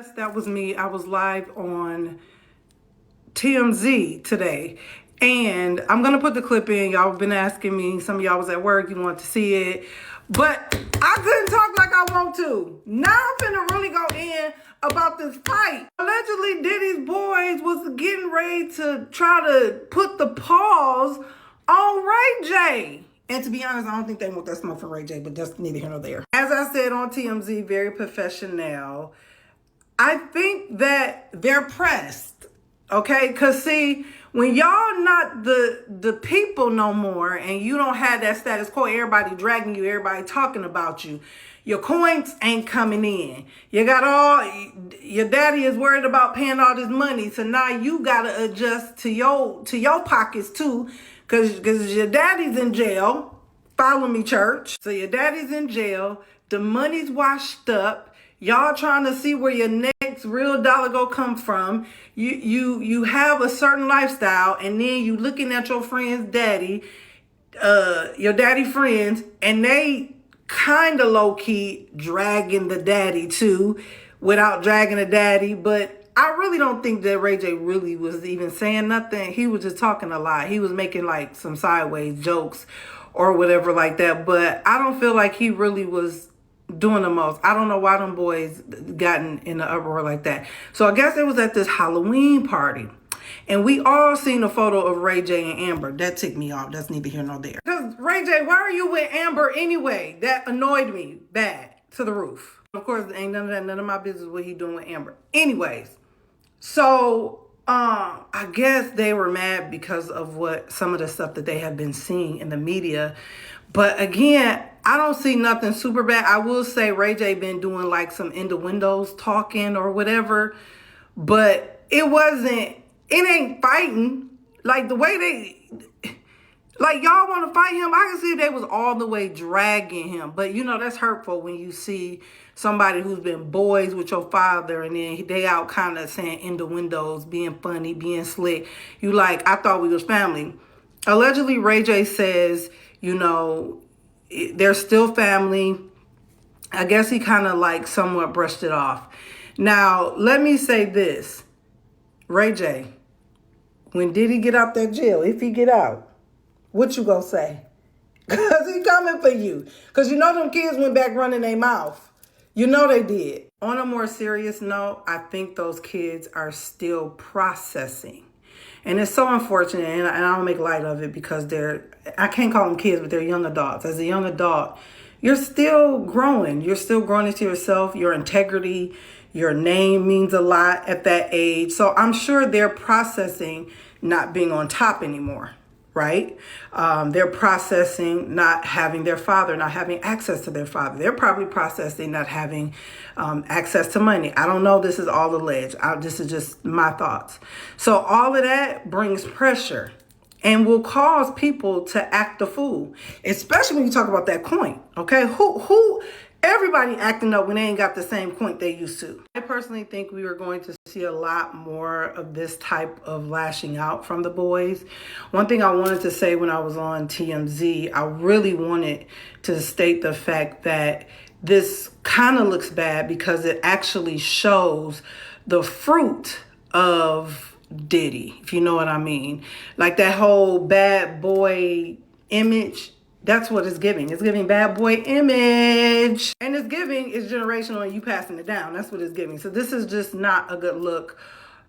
Yes, that was me. I was live on TMZ today. And I'm going to put the clip in. Y'all been asking me. Some of y'all was at work. You want to see it. But I couldn't talk like I want to. Now I'm finna really go in about this fight. Allegedly, Diddy's boys was getting ready to try to put the pause on Ray J. And to be honest, I don't think they want that smoke from Ray J, but that's neither here nor there. As I said on TMZ, very professional. I think that they're pressed, okay? Because see, when y'all not the people no more and you don't have that status quo, everybody dragging you, everybody talking about you, your coins ain't coming in. You got your daddy is worried about paying all this money, so now you got to adjust to your pockets too, because your daddy's in jail. Follow me, church. So your daddy's in jail, the money's washed up. Y'all trying to see where your next real dollar go come from. You have a certain lifestyle, and then you looking at your friend's daddy, your daddy friends, and they kind of low-key dragging the daddy too, without dragging the daddy. But I really don't think that Ray J really was even saying nothing. He was just talking a lot. He was making like some sideways jokes or whatever like that. But I don't feel like he really was doing the most. I don't know why them boys gotten in the uproar like that. So I guess it was at this Halloween party. And we all seen a photo of Ray J and Amber. That ticked me off. That's neither here nor there. Because Ray J, why are you with Amber anyway? That annoyed me bad to the roof. Of course, ain't none of my business what he doing with Amber. Anyways, so I guess they were mad because of some of the stuff that they have been seeing in the media. But again, I don't see nothing super bad. I will say Ray J been doing like some in the windows talking or whatever, but it ain't fighting. Like the way like y'all want to fight him, I can see they was all the way dragging him. But you know, that's hurtful when you see somebody who's been boys with your father and then they out kind of saying in the windows, being funny, being slick. You like, I thought we was family. Allegedly, Ray J says, you know, they're still family. I guess he kind of like somewhat brushed it off. Now, let me say this. Ray J, when Diddy get out that jail, if he get out, what you gonna say? Because he coming for you. Because you know them kids went back running their mouth. You know they did. On a more serious note, I think those kids are still processing. And it's so unfortunate, and I don't make light of it because I can't call them kids, but they're young adults. As a young adult, you're still growing. You're still growing into yourself, your integrity, your name means a lot at that age. So I'm sure they're processing not being on top anymore, right? They're processing not having their father, not having access to their father. They're probably processing not having access to money. I don't know. This is all alleged. This is just my thoughts. So all of that brings pressure and will cause people to act a fool, especially when you talk about that coin. Okay, everybody acting up when they ain't got the same coin they used to. I personally think we are going to see a lot more of this type of lashing out from the boys. One thing I wanted to say when I was on TMZ, I really wanted to state the fact that this kind of looks bad because it actually shows the fruit of Diddy, if you know what I mean. Like that whole bad boy image, that's what it's giving. It's giving bad boy image. And it's generational and you passing it down. That's what it's giving. So this is just not a good look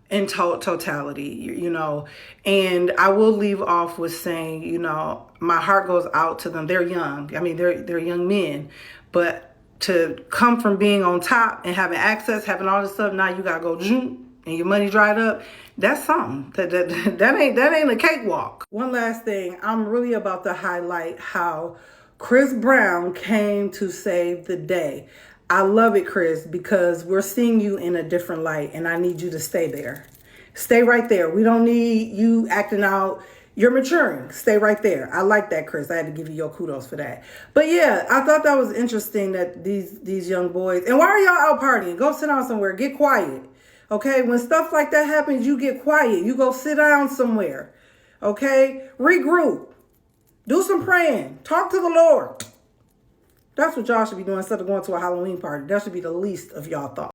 in totality, you know. And I will leave off with saying, you know, my heart goes out to them. They're young. I mean, they're young men. But to come from being on top and having access, having all this stuff, now you got to go zoom and your money dried up. That's something. That ain't a cakewalk. One last thing. I'm really about to highlight how Chris Brown came to save the day. I love it, Chris, because we're seeing you in a different light, and I need you to stay there. Stay right there. We don't need you acting out. You're maturing. Stay right there. I like that, Chris. I had to give you your kudos for that. But yeah, I thought that was interesting that these young boys. And why are y'all out partying? Go sit down somewhere. Get quiet. Okay, when stuff like that happens, you get quiet. You go sit down somewhere. Okay, regroup. Do some praying. Talk to the Lord. That's what y'all should be doing instead of going to a Halloween party. That should be the least of y'all thoughts.